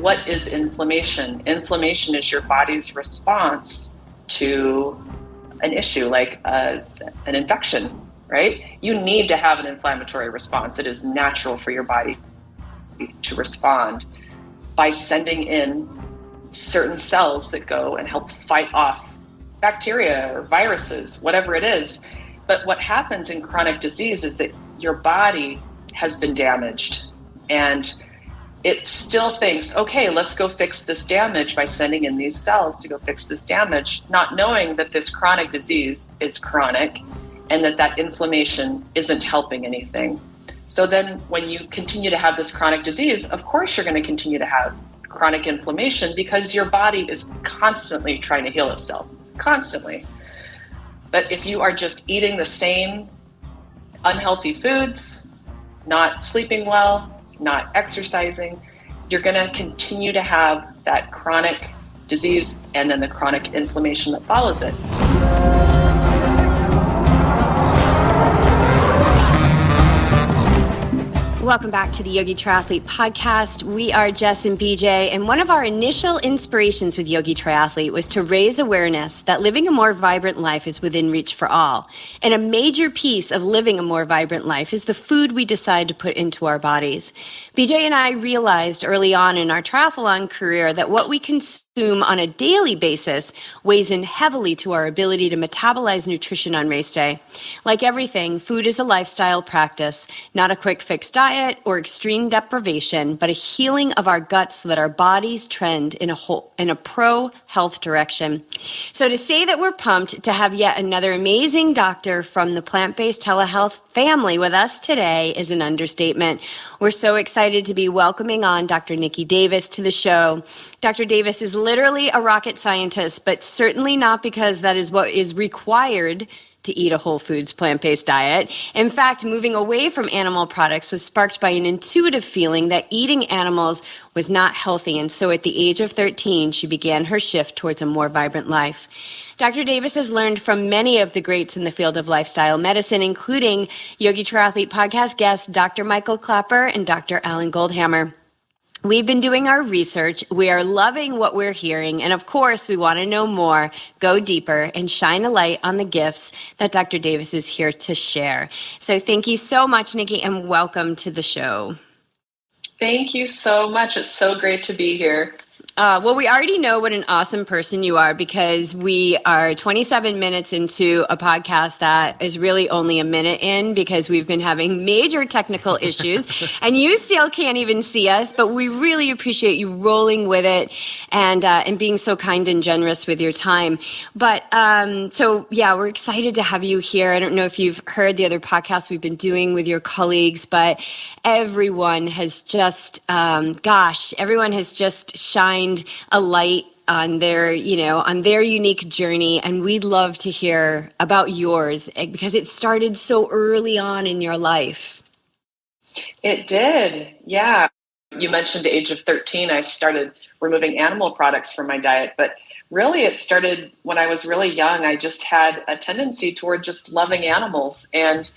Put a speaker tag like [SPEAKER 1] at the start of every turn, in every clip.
[SPEAKER 1] what is inflammation? Inflammation is your body's response to an issue like an infection, right? You need to have an inflammatory response. It is natural for your body to respond by sending in certain cells that go and help fight off bacteria or viruses, whatever it is. But what happens in chronic disease is that your body has been damaged and it still thinks, okay, let's go fix this damage by sending in these cells to go fix this damage, not knowing that this chronic disease is chronic and that inflammation isn't helping anything. So then when you continue to have this chronic disease, of course you're going to continue to have chronic inflammation because your body is constantly trying to heal itself, constantly. But if you are just eating the same unhealthy foods, not sleeping well, not exercising, you're going to continue to have that chronic disease and then the chronic inflammation that follows it.
[SPEAKER 2] Welcome back to the Yogi Triathlete Podcast. We are Jess and BJ, and one of our initial inspirations with Yogi Triathlete was to raise awareness that living a more vibrant life is within reach for all. And a major piece of living a more vibrant life is the food we decide to put into our bodies. BJ and I realized early on in our triathlon career that what we consume on a daily basis weighs in heavily to our ability to metabolize nutrition on race day. Like everything, food is a lifestyle practice, not a quick fix diet or extreme deprivation, but a healing of our guts so that our bodies trend in a pro-health direction. So to say that we're pumped to have yet another amazing doctor from the Plant-Based Telehealth family with us today is an understatement. We're so excited to be welcoming on Dr. Niki Davis to the show. Dr. Davis is literally a rocket scientist, but certainly not because that is what is required to eat a whole foods plant-based diet. In fact, moving away from animal products was sparked by an intuitive feeling that eating animals was not healthy. And so at the age of 13, she began her shift towards a more vibrant life. Dr. Davis has learned from many of the greats in the field of lifestyle medicine, including Yogi Triathlete podcast guests Dr. Michael Klaper and Dr. Alan Goldhamer. We've been doing our research. We are loving what we're hearing. And of course, we want to know more, go deeper, and shine a light on the gifts that Dr. Davis is here to share. So thank you so much, Niki, and welcome to the show.
[SPEAKER 1] Thank you so much. It's so great to be here.
[SPEAKER 2] Well, we already know what an awesome person you are because we are 27 minutes into a podcast that is really only a minute in because we've been having major technical issues and you still can't even see us, but we really appreciate you rolling with it and being so kind and generous with your time. But so, yeah, we're excited to have you here. I don't know if you've heard the other podcasts we've been doing with your colleagues, but everyone has just, everyone has just shined a light on their, on their unique journey. And we'd love to hear about yours because it started so early on in your life.
[SPEAKER 1] It did. Yeah. You mentioned the age of 13, I started removing animal products from my diet, but really it started when I was really young. I just had a tendency toward just loving animals. And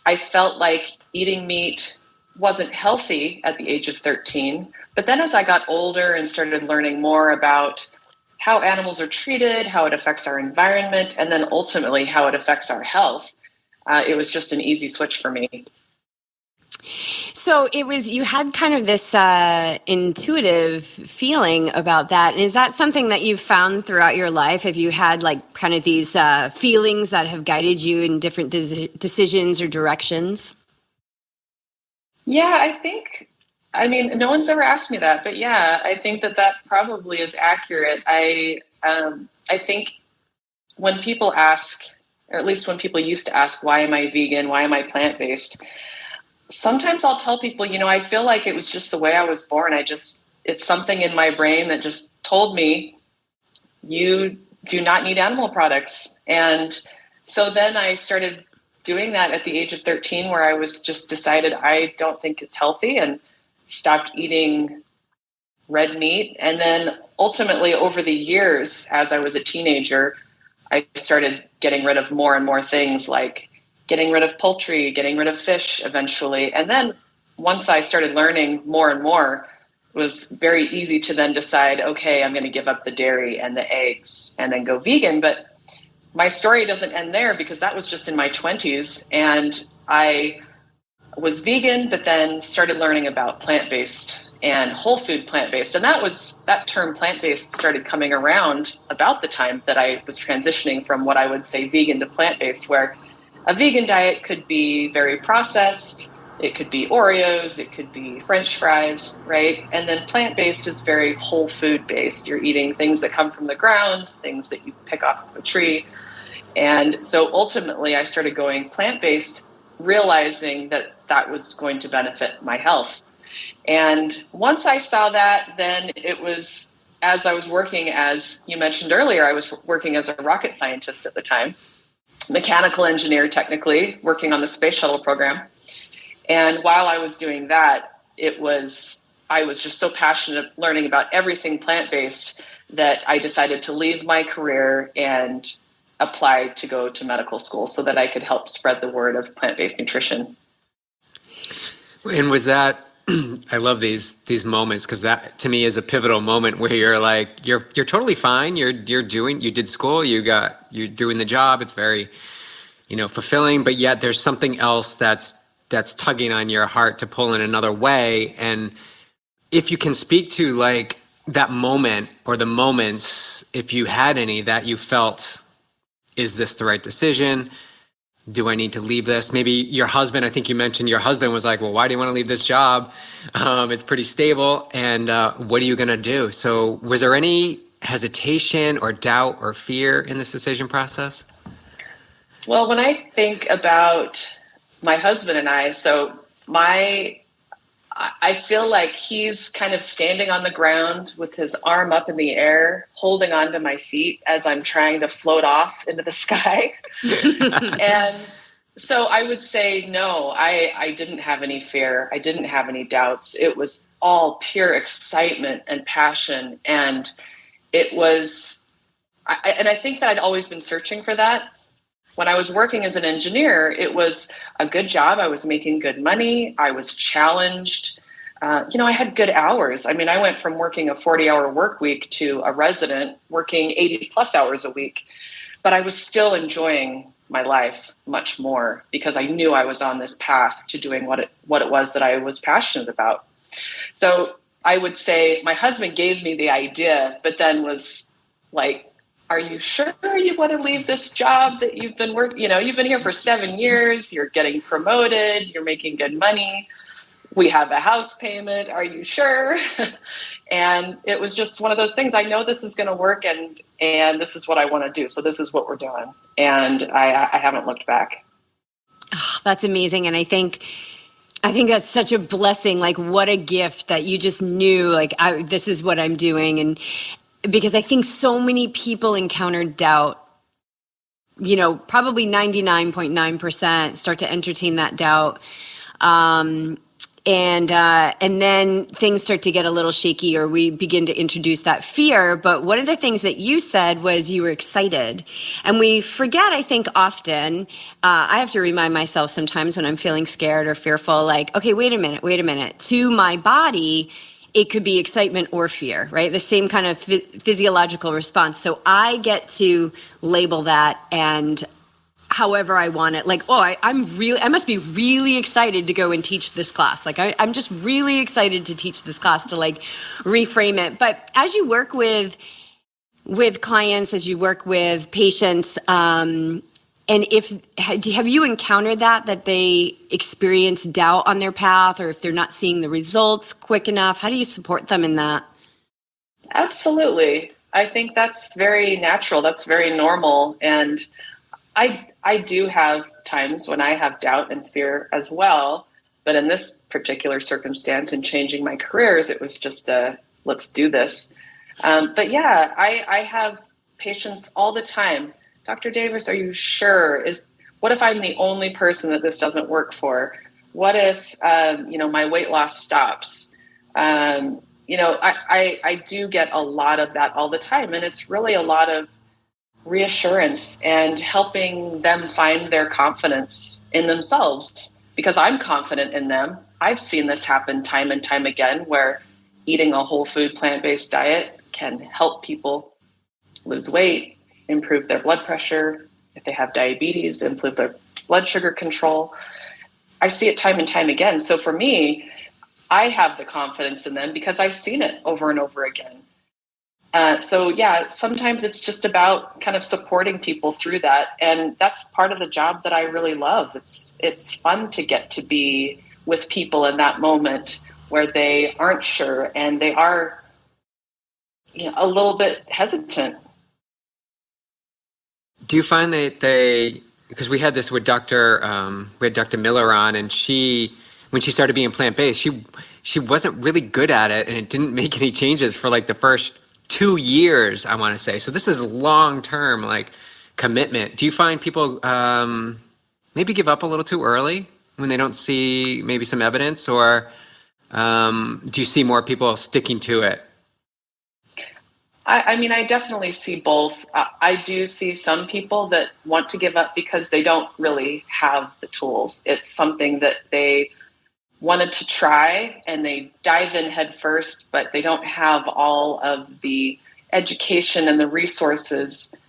[SPEAKER 1] I felt like eating meat wasn't healthy at the age of 13. But then as I got older and started learning more about how animals are treated, how it affects our environment, and then ultimately how it affects our health, it was just an easy switch for me.
[SPEAKER 2] So you had kind of this intuitive feeling about that. And is that something that you've found throughout your life? Have you had like kind of these feelings that have guided you in different decisions or directions?
[SPEAKER 1] Yeah, no one's ever asked me that, but yeah, I think that probably is accurate. I think when people ask, or at least when people used to ask, why am I vegan? Why am I plant-based? Sometimes I'll tell people, I feel like it was just the way I was born. It's something in my brain that just told me you do not need animal products. And so then I started doing that at the age of 13, where I was just decided I don't think it's healthy and stopped eating red meat. And then ultimately over the years, as I was a teenager, I started getting rid of more and more things, like getting rid of poultry, getting rid of fish eventually. And then once I started learning more and more, was very easy to then decide, okay, I'm going to give up the dairy and the eggs and then go vegan. But my story doesn't end there, because that was just in my 20s. And I was vegan, but then started learning about plant-based and whole food plant-based. And that term plant-based started coming around about the time that I was transitioning from what I would say vegan to plant-based, where a vegan diet could be very processed. It could be Oreos, it could be French fries, right? And then plant-based is very whole food based. You're eating things that come from the ground, things that you pick off of a tree. And so ultimately I started going plant-based, realizing that that was going to benefit my health. And once I saw that, then it was, as I was working, as you mentioned earlier, I was working as a rocket scientist at the time, mechanical engineer technically, working on the space shuttle program. And while I was doing that, I was just so passionate learning about everything plant-based that I decided to leave my career and apply to go to medical school so that I could help spread the word of plant-based nutrition.
[SPEAKER 3] And was that, I love these moments, because that to me is a pivotal moment where you're like, you're totally fine. You did school, you're doing the job. It's very, fulfilling, but yet there's something else that's tugging on your heart to pull in another way. And if you can speak to like that moment or the moments, if you had any, that you felt, is this the right decision? Do I need to leave this? Maybe your husband, I think you mentioned your husband was like, well, why do you want to leave this job? It's pretty stable. And what are you going to do? So was there any hesitation or doubt or fear in this decision process?
[SPEAKER 1] Well, when I think about my husband and I feel like he's kind of standing on the ground with his arm up in the air, holding onto my feet as I'm trying to float off into the sky. And so I would say, no, I didn't have any fear. I didn't have any doubts. It was all pure excitement and passion. And it was, and I think that I'd always been searching for that. When I was working as an engineer, it was a good job. I was making good money. I was challenged. I had good hours. I mean, I went from working a 40-hour work week to a resident working 80 plus hours a week, but I was still enjoying my life much more because I knew I was on this path to doing what it was that I was passionate about. So I would say my husband gave me the idea, but then was like, are you sure you want to leave this job that you've been working? You've been here for 7 years, you're getting promoted, you're making good money. We have a house payment. Are you sure? And it was just one of those things. I know this is going to work and this is what I want to do. So this is what we're doing. And I haven't looked back.
[SPEAKER 2] Oh, that's amazing. And I think that's such a blessing. Like, what a gift that you just knew, like, this is what I'm doing. And because I think so many people encounter doubt, probably 99.9% start to entertain that doubt. And then things start to get a little shaky, or we begin to introduce that fear. But one of the things that you said was you were excited. And we forget, I think, often, I have to remind myself sometimes when I'm feeling scared or fearful, like, okay, wait a minute. To my body, it could be excitement or fear, right? The same kind of physiological response. So I get to label that and however I want it. Like, I must be really excited to go and teach this class. Like, I'm just really excited to teach this class, to like reframe it. But as you work with clients, as you work with patients, and have you encountered that they experience doubt on their path, or if they're not seeing the results quick enough, how do you support them in that?
[SPEAKER 1] Absolutely. I think that's very natural. That's very normal. And I do have times when I have doubt and fear as well. But in this particular circumstance, in changing my careers, it was just let's do this. But yeah, I have patients all the time. Dr. Davis, are you sure? What if I'm the only person that this doesn't work for? What if, my weight loss stops? I do get a lot of that all the time. And it's really a lot of reassurance and helping them find their confidence in themselves, because I'm confident in them. I've seen this happen time and time again where, eating a whole food plant-based diet can help people lose weight, improve their blood pressure. If they have diabetes, improve their blood sugar control. I see it time and time again. So for me, I have the confidence in them because I've seen it over and over again. So yeah, sometimes it's just about kind of supporting people through that. And that's part of the job that I really love. It's fun to get to be with people in that moment where they aren't sure and they are, a little bit hesitant.
[SPEAKER 3] Do you find that because we had this with we had Dr. Miller on, and when she started being plant-based, she wasn't really good at it, and it didn't make any changes for like the first 2 years, I want to say. So this is long-term like commitment. Do you find people maybe give up a little too early when they don't see maybe some evidence, or do you see more people sticking to it?
[SPEAKER 1] I mean, I definitely see both. I do see some people that want to give up because they don't really have the tools. It's something that they wanted to try and they dive in head first, but they don't have all of the education and the resources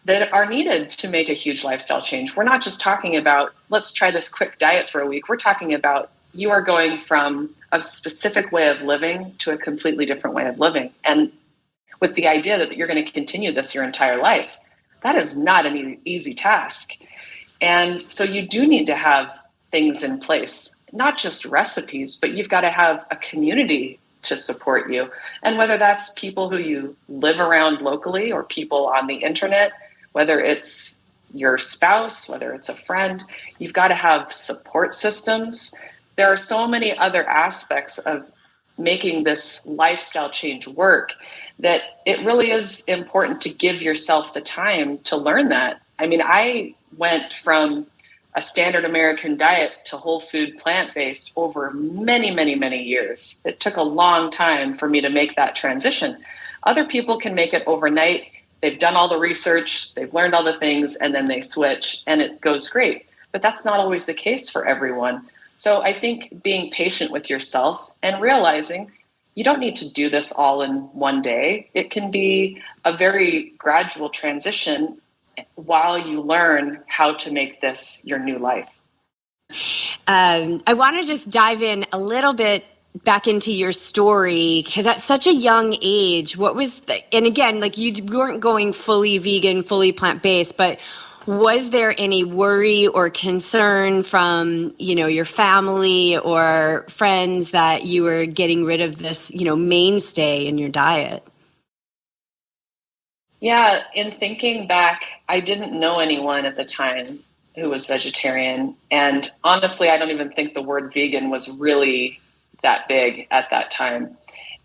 [SPEAKER 1] that are needed to make a huge lifestyle change. We're not just talking about, let's try this quick diet for a week. We're talking about you are going from a specific way of living to a completely different way of living. And with the idea that you're going to continue this your entire life, that is not an easy task. And so you do need to have things in place, not just recipes, but you've got to have a community to support you. And whether that's people who you live around locally or people on the internet, whether it's your spouse, whether it's a friend, you've got to have support systems. There are so many other aspects of making this lifestyle change work that it really is important to give yourself the time to learn that. I mean, I went from a standard American diet to whole food plant-based over many, many, many years. It took a long time for me to make that transition. Other people can make it overnight. They've done all the research, they've learned all the things, and then they switch and it goes great. But that's not always the case for everyone. So I think being patient with yourself and realizing you don't need to do this all in one day. It can be a very gradual transition while you learn how to make this your new life.
[SPEAKER 2] I want to just dive in a little bit back into your story, because at such a young age, and again, like you weren't going fully vegan, fully plant-based, but was there any worry or concern from, your family or friends that you were getting rid of this, mainstay in your diet?
[SPEAKER 1] Yeah, in thinking back, I didn't know anyone at the time who was vegetarian. And honestly, I don't even think the word vegan was really that big at that time.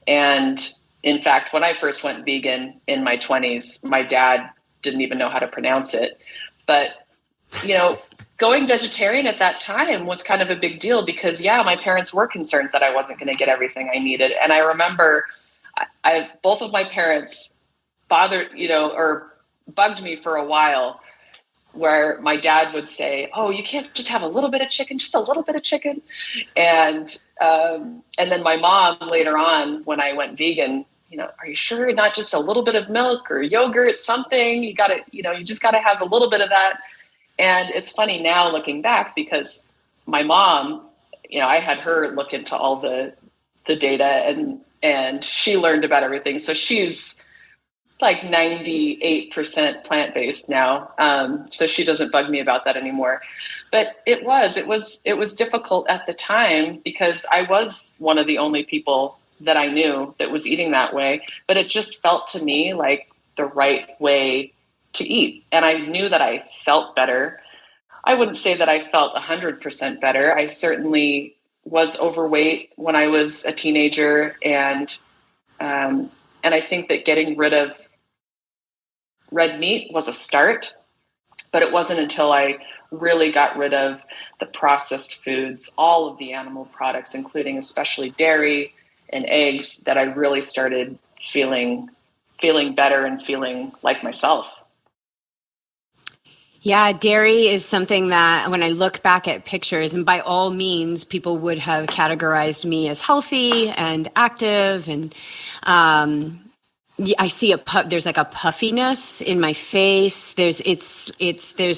[SPEAKER 1] And in fact, when I first went vegan in my 20s, my dad didn't even know how to pronounce it. But, going vegetarian at that time was kind of a big deal because, my parents were concerned that I wasn't going to get everything I needed. And I remember both of my parents bothered, or bugged me for a while, where my dad would say, "Oh, you can't just have a little bit of chicken, just a little bit of chicken." And then my mom later on, when I went vegan, "Are you sure not just a little bit of milk or yogurt, something? You got to, you just got to have a little bit of that." And it's funny now looking back because my mom, I had her look into all the data and she learned about everything. So she's like 98% plant-based now. So she doesn't bug me about that anymore. But it was difficult at the time because I was one of the only people that I knew that was eating that way, but it just felt to me like the right way to eat. And I knew that I felt better. I wouldn't say that I felt 100% better. I certainly was overweight when I was a teenager. And I think that getting rid of red meat was a start, but it wasn't until I really got rid of the processed foods, all of the animal products, including especially dairy and eggs, that I really started feeling better and feeling like myself.
[SPEAKER 2] Yeah, dairy is something that when I look back at pictures, and by all means, people would have categorized me as healthy and active, and I see there's like a puffiness in my face. There's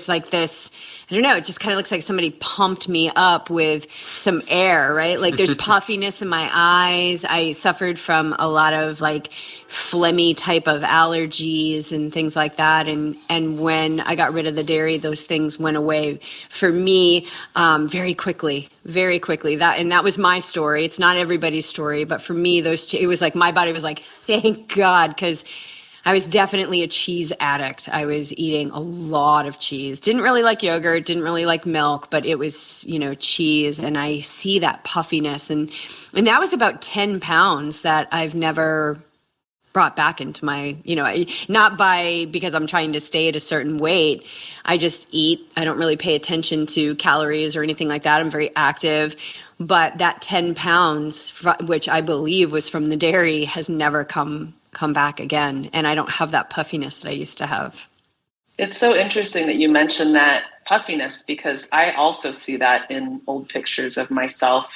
[SPEAKER 2] like this, I don't know, it just kind of looks like somebody pumped me up with some air, right? Like there's puffiness in my eyes. I suffered from a lot of like phlegmy type of allergies and things like that. And when I got rid of the dairy, those things went away for me very quickly, very quickly. That was my story. It's not everybody's story, but for me, it was like my body was like, thank God, because I was definitely a cheese addict. I was eating a lot of cheese. Didn't really like yogurt, didn't really like milk, but it was, cheese. And I see that puffiness. And that was about 10 pounds that I've never brought back into my, not because I'm trying to stay at a certain weight. I just eat. I don't really pay attention to calories or anything like that. I'm very active. But that 10 pounds, which I believe was from the dairy, has never come back again. And I don't have that puffiness that I used to have.
[SPEAKER 1] It's so interesting that you mentioned that puffiness, because I also see that in old pictures of myself.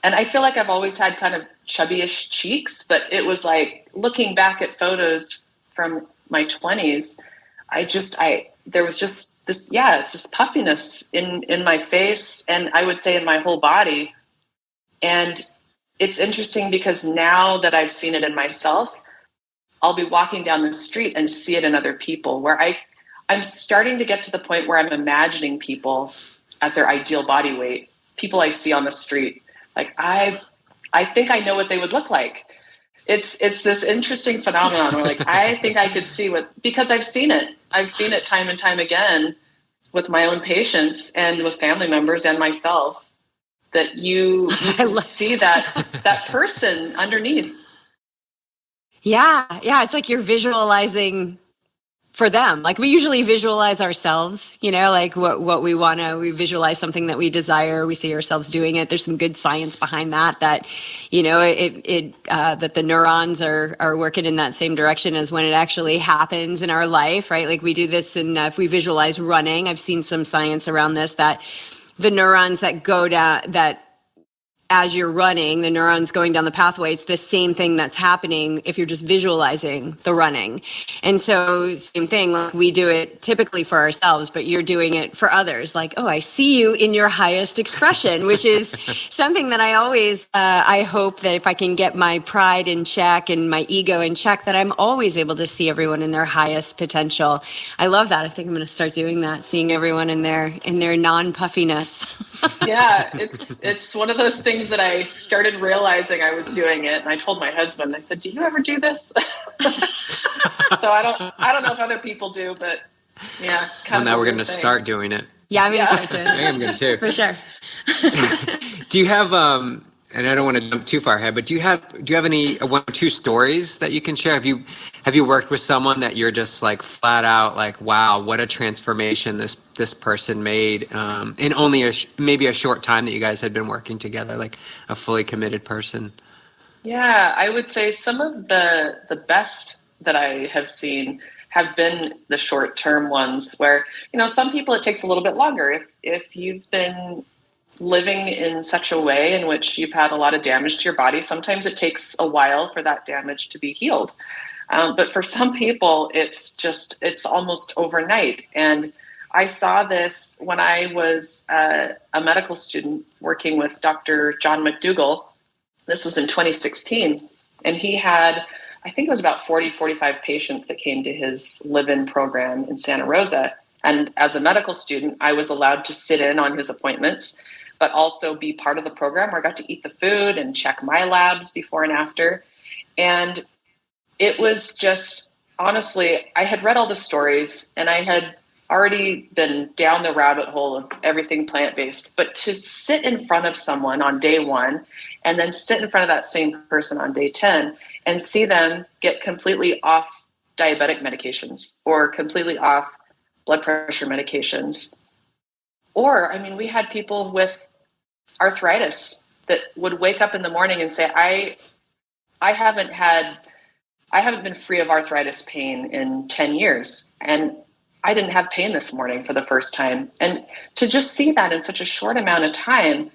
[SPEAKER 1] And I feel like I've always had kind of chubbyish cheeks, but it was like looking back at photos from my 20s, there was just this, it's this puffiness in my face, and I would say in my whole body. And it's interesting because now that I've seen it in myself, I'll be walking down the street and see it in other people, where I'm starting to get to the point where I'm imagining people at their ideal body weight, people I see on the street. Like I think I know what they would look like. It's this interesting phenomenon where like, I think I could see because I've seen it. I've seen it time and time again with my own patients and with family members and myself, that you see that person underneath.
[SPEAKER 2] Yeah. It's like you're visualizing for them. Like we usually visualize ourselves, like what we want to, we visualize something that we desire. We see ourselves doing it. There's some good science behind that, that the neurons are working in that same direction as when it actually happens in our life, right? Like we do this, and if we visualize running, I've seen some science around this, that the neurons that go down, that as you're running, the neurons going down the pathway, it's the same thing that's happening if you're just visualizing the running. And so same thing, like we do it typically for ourselves, but you're doing it for others. Like, oh, I see you in your highest expression, which is something that I always, I hope that if I can get my pride in check and my ego in check, that I'm always able to see everyone in their highest potential. I love that. I think I'm going to start doing that, seeing everyone in their non-puffiness.
[SPEAKER 1] Yeah, it's one of those things that I started realizing I was doing it, and I told my husband, I said, "Do you ever do this?" So I don't know if other people do, but yeah, it's kind of.
[SPEAKER 3] Well, now we're going to start doing it.
[SPEAKER 2] Yeah, I'm going to start doing it.
[SPEAKER 3] I'm going to too,
[SPEAKER 2] for sure.
[SPEAKER 3] Do you have and I don't want to jump too far ahead, but do you have any one or two stories that you can share? Have you worked with someone that you're just like flat out like, wow, what a transformation this person made in only maybe a short time that you guys had been working together, like a fully committed person?
[SPEAKER 1] Yeah, I would say some of the best that I have seen have been the short-term ones, where some people it takes a little bit longer. If you've been living in such a way in which you've had a lot of damage to your body, sometimes it takes a while for that damage to be healed. But for some people, it's almost overnight. And I saw this when I was a medical student working with Dr. John McDougall. This was in 2016. And he had, I think it was about 45 patients that came to his live-in program in Santa Rosa. And as a medical student, I was allowed to sit in on his appointments, but also be part of the program where I got to eat the food and check my labs before and after. And it was just, honestly, I had read all the stories and I had already been down the rabbit hole of everything plant-based, but to sit in front of someone on day one and then sit in front of that same person on day 10 and see them get completely off diabetic medications or completely off blood pressure medications. Or, we had people with arthritis that would wake up in the morning and say, I haven't been free of arthritis pain in 10 years. And I didn't have pain this morning for the first time. And to just see that in such a short amount of time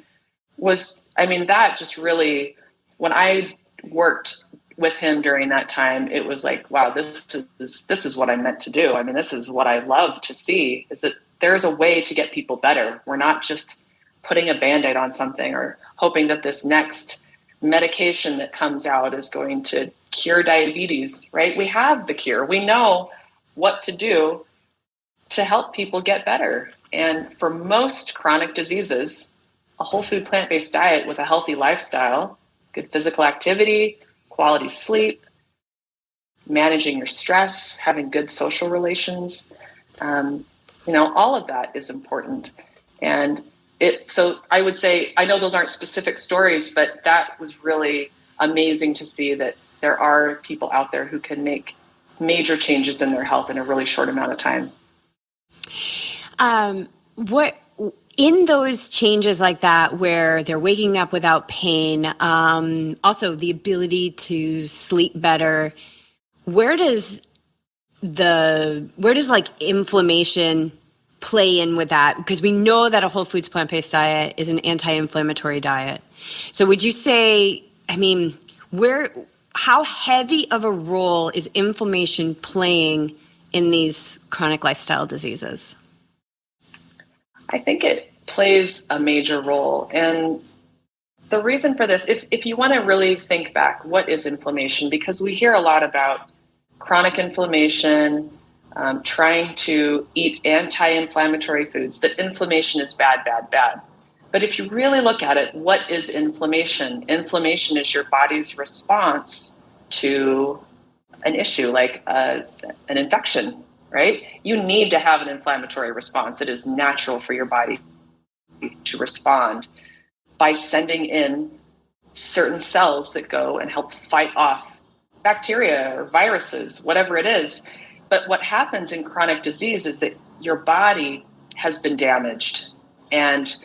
[SPEAKER 1] that just really, when I worked with him during that time, it was like, wow, this is what I'm meant to do. I mean, this is what I love to see, is that there's a way to get people better. We're not just putting a Band-Aid on something or hoping that this next medication that comes out is going to cure diabetes, right? We have the cure. We know what to do to help people get better. And for most chronic diseases, a whole food plant-based diet with a healthy lifestyle, good physical activity, quality sleep, managing your stress, having good social relations, all of that is important. And so I would say, I know those aren't specific stories, but that was really amazing to see that there are people out there who can make major changes in their health in a really short amount of time.
[SPEAKER 2] What in those changes like that, where they're waking up without pain, also the ability to sleep better, where does like inflammation play in with that? Because we know that a whole foods plant-based diet is an anti-inflammatory diet. So would you say, how heavy of a role is inflammation playing in these chronic lifestyle diseases?
[SPEAKER 1] I think it plays a major role. And the reason for this, if you want to really think back, what is inflammation? Because we hear a lot about chronic inflammation, trying to eat anti-inflammatory foods, that inflammation is bad, bad, bad. But if you really look at it, what is inflammation? Inflammation is your body's response to an issue like an infection, right? You need to have an inflammatory response. It is natural for your body to respond by sending in certain cells that go and help fight off bacteria or viruses, whatever it is. But what happens in chronic disease is that your body has been damaged, and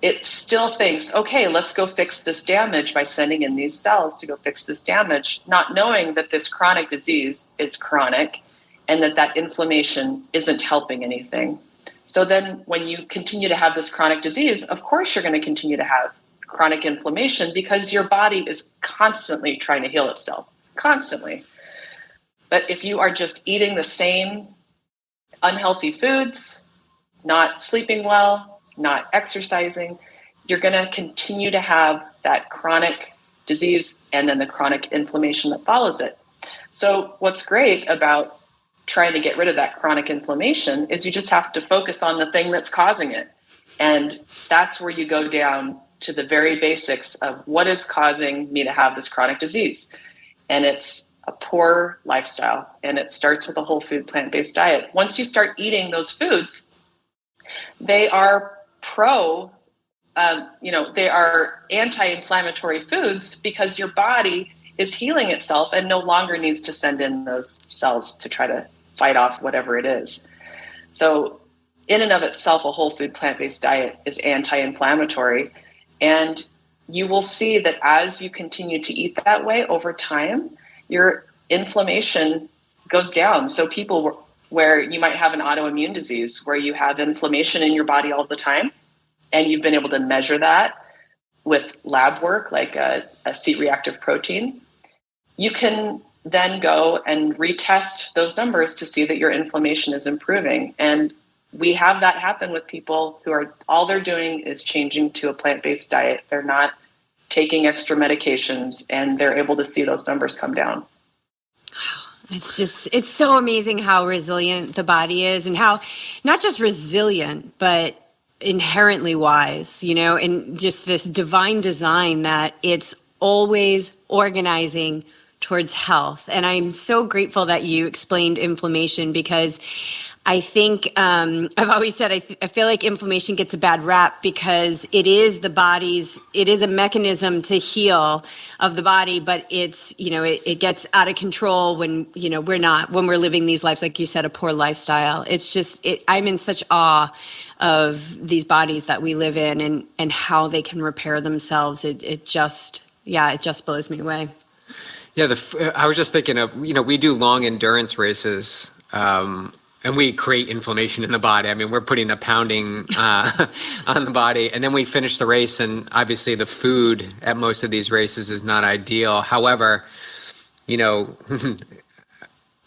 [SPEAKER 1] it still thinks, okay, let's go fix this damage by sending in these cells to go fix this damage, not knowing that this chronic disease is chronic and that inflammation isn't helping anything. So then when you continue to have this chronic disease, of course you're going to continue to have chronic inflammation because your body is constantly trying to heal itself, constantly. But if you are just eating the same unhealthy foods, not sleeping well, not exercising, you're going to continue to have that chronic disease and then the chronic inflammation that follows it. So what's great about trying to get rid of that chronic inflammation is you just have to focus on the thing that's causing it. And that's where you go down to the very basics of what is causing me to have this chronic disease. And it's a poor lifestyle. And it starts with a whole food plant-based diet. Once you start eating those foods, they are they are anti-inflammatory foods because your body is healing itself and no longer needs to send in those cells to try to fight off whatever it is. So in and of itself, a whole food plant-based diet is anti-inflammatory. And you will see that as you continue to eat that way over time, your inflammation goes down. So people where you might have an autoimmune disease, where you have inflammation in your body all the time, and you've been able to measure that with lab work, like a C-reactive protein, you can then go and retest those numbers to see that your inflammation is improving. And we have that happen with people who are, all they're doing is changing to a plant-based diet. They're not taking extra medications, and they're able to see those numbers come down.
[SPEAKER 2] It's so amazing how resilient the body is, and how not just resilient, but inherently wise, and just this divine design that it's always organizing towards health. And I'm so grateful that you explained inflammation, because I think I've always said I feel like inflammation gets a bad rap because it is a mechanism to heal of the body, but it's, it gets out of control when, when we're living these lives, like you said, a poor lifestyle. It's just, I'm in such awe of these bodies that we live in and how they can repair themselves. It just blows me away. Yeah,
[SPEAKER 3] I was just thinking of, we do long endurance races. and we create inflammation in the body. I mean, we're putting a pounding on the body, and then we finish the race. And obviously, the food at most of these races is not ideal. However, you know,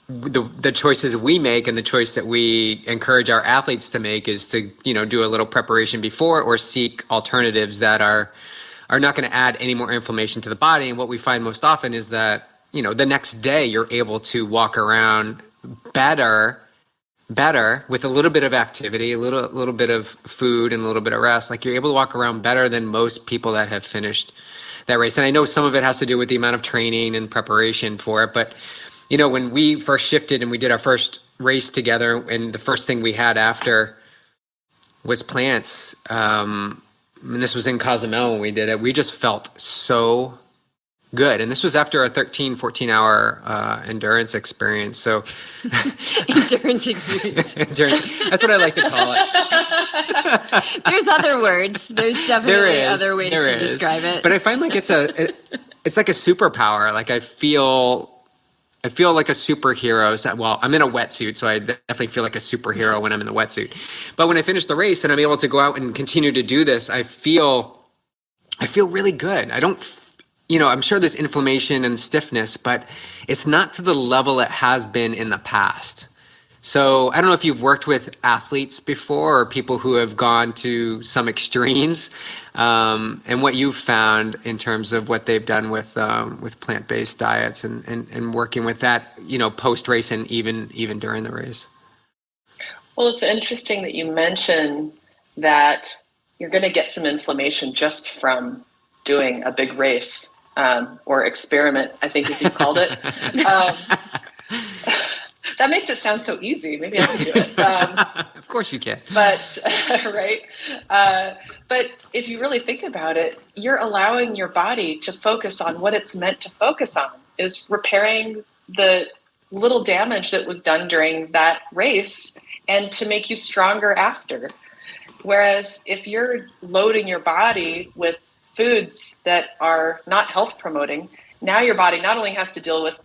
[SPEAKER 3] the choices we make and the choice that we encourage our athletes to make is to, you know, do a little preparation before or seek alternatives that are not going to add any more inflammation to the body. And what we find most often is that, you know, the next day you're able to walk around better with a little bit of activity, a little bit of food and a little bit of rest. Like, you're able to walk around better than most people that have finished that race. And I know some of it has to do with the amount of training and preparation for it. But, you know, when we first shifted and we did our first race together, and the first thing we had after was plants, and this was in Cozumel when we did it, we just felt so good. And this was after a 13, 14-hour endurance experience. So
[SPEAKER 2] Endurance experience.
[SPEAKER 3] That's what I like to call it.
[SPEAKER 2] There's other words. There's definitely other ways to describe it.
[SPEAKER 3] But I find like it's like a superpower. Like, I feel like a superhero. So, well, I'm in a wetsuit, so I definitely feel like a superhero when I'm in the wetsuit. But when I finish the race and I'm able to go out and continue to do this, I feel really good. I don't, you know, I'm sure there's inflammation and stiffness, but it's not to the level it has been in the past. So I don't know if you've worked with athletes before or people who have gone to some extremes, and what you've found in terms of what they've done with plant-based diets and working with that, you know, post-race and even during the race.
[SPEAKER 1] Well, it's interesting that you mention that you're going to get some inflammation just from doing a big race, or experiment, I think, as you called it. That makes it sound so easy. Maybe I can do it.
[SPEAKER 3] Of course you can.
[SPEAKER 1] But, right. But if you really think about it, you're allowing your body to focus on what it's meant to focus on, is repairing the little damage that was done during that race and to make you stronger after. Whereas if you're loading your body with foods that are not health promoting, now your body not only has to deal with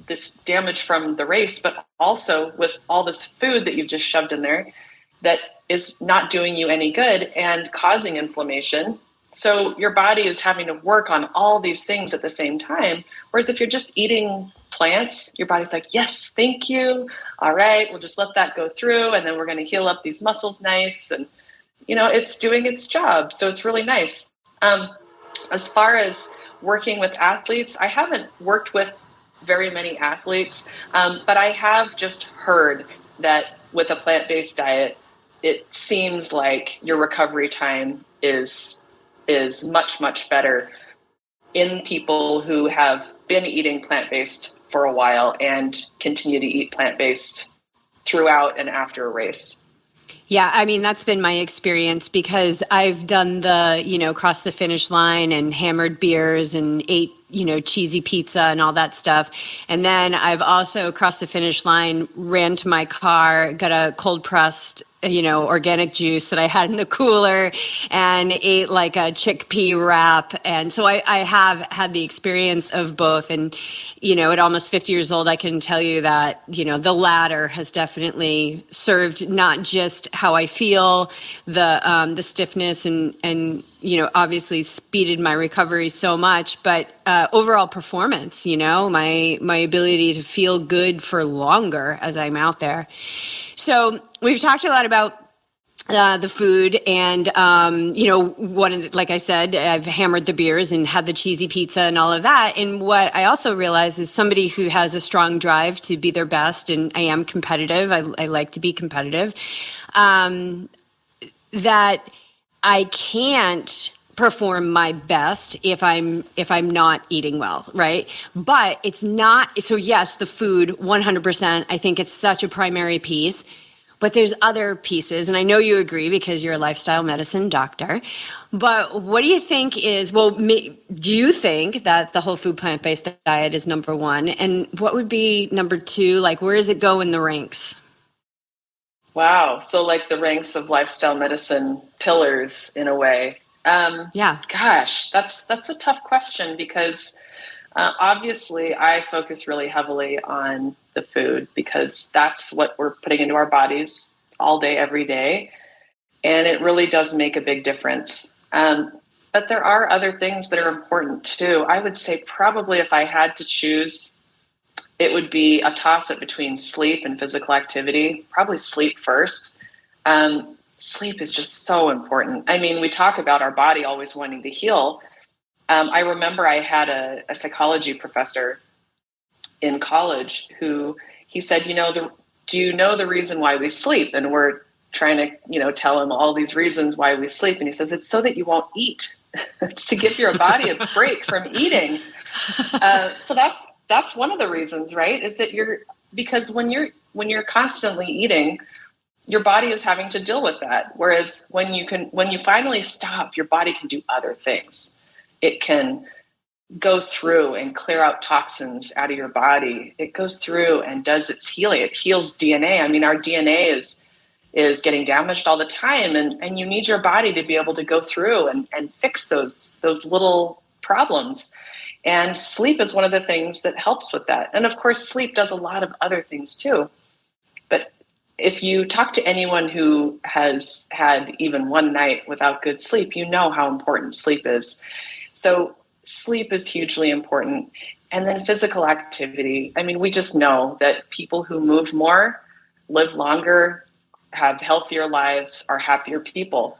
[SPEAKER 1] this damage from the race, but also with all this food that you've just shoved in there that is not doing you any good and causing inflammation. So your body is having to work on all these things at the same time. Whereas if you're just eating plants, your body's like, yes, thank you. All right, we'll just let that go through. And then we're going to heal up these muscles nice. And, you know, it's doing its job. So it's really nice. As far as working with athletes, I haven't worked with very many athletes, but I have just heard that with a plant-based diet, it seems like your recovery time is much, much better in people who have been eating plant-based for a while and continue to eat plant-based throughout and after a race.
[SPEAKER 2] Yeah, I mean, that's been my experience because I've done the, you know, cross the finish line and hammered beers and ate, you know, cheesy pizza and all that stuff. And then I've also crossed the finish line, ran to my car, got a cold pressed, you know, organic juice that I had in the cooler and ate like a chickpea wrap. And so I have had the experience of both. And, you know, at almost 50 years old, I can tell you that, you know, the latter has definitely served not just how I feel, the stiffness and, you know, obviously speeded my recovery so much, but overall performance, you know, my ability to feel good for longer as I'm out there. So we've talked a lot about the food and, you know, like I said, I've hammered the beers and had the cheesy pizza and all of that. And what I also realize is somebody who has a strong drive to be their best, and I am competitive. I like to be competitive, that I can't perform my best if I'm not eating well, right? But it's not, so yes, the food, 100%, I think it's such a primary piece, but there's other pieces, and I know you agree because you're a lifestyle medicine doctor, but what do you think is, well, do you think that the whole food plant-based diet is number one? And what would be number two? Like, where does it go in the ranks?
[SPEAKER 1] Wow. So like the ranks of lifestyle medicine pillars in a way.
[SPEAKER 2] Yeah.
[SPEAKER 1] Gosh, that's a tough question because Obviously, I focus really heavily on the food because that's what we're putting into our bodies all day, every day. And it really does make a big difference. But there are other things that are important too. I would say probably if I had to choose, it would be a toss-up between sleep and physical activity. Probably sleep first. Sleep is just so important. I mean, we talk about our body always wanting to heal. I remember I had a psychology professor in college who he said, do you know the reason why we sleep? And we're trying to, tell him all these reasons why we sleep. And he says, it's so that you won't eat. It's to give your body a break from eating. So that's one of the reasons, right? Is that because when you're constantly eating, your body is having to deal with that. Whereas when you finally stop, your body can do other things. It can go through and clear out toxins out of your body. It goes through and does its healing. It heals DNA. I mean, our DNA is getting damaged all the time, and you need your body to be able to go through and fix those little problems. And sleep is one of the things that helps with that. And of course, sleep does a lot of other things too. But if you talk to anyone who has had even one night without good sleep, you know how important sleep is. So sleep is hugely important. And then physical activity. I mean, we just know that people who move more live longer, have healthier lives, are happier people.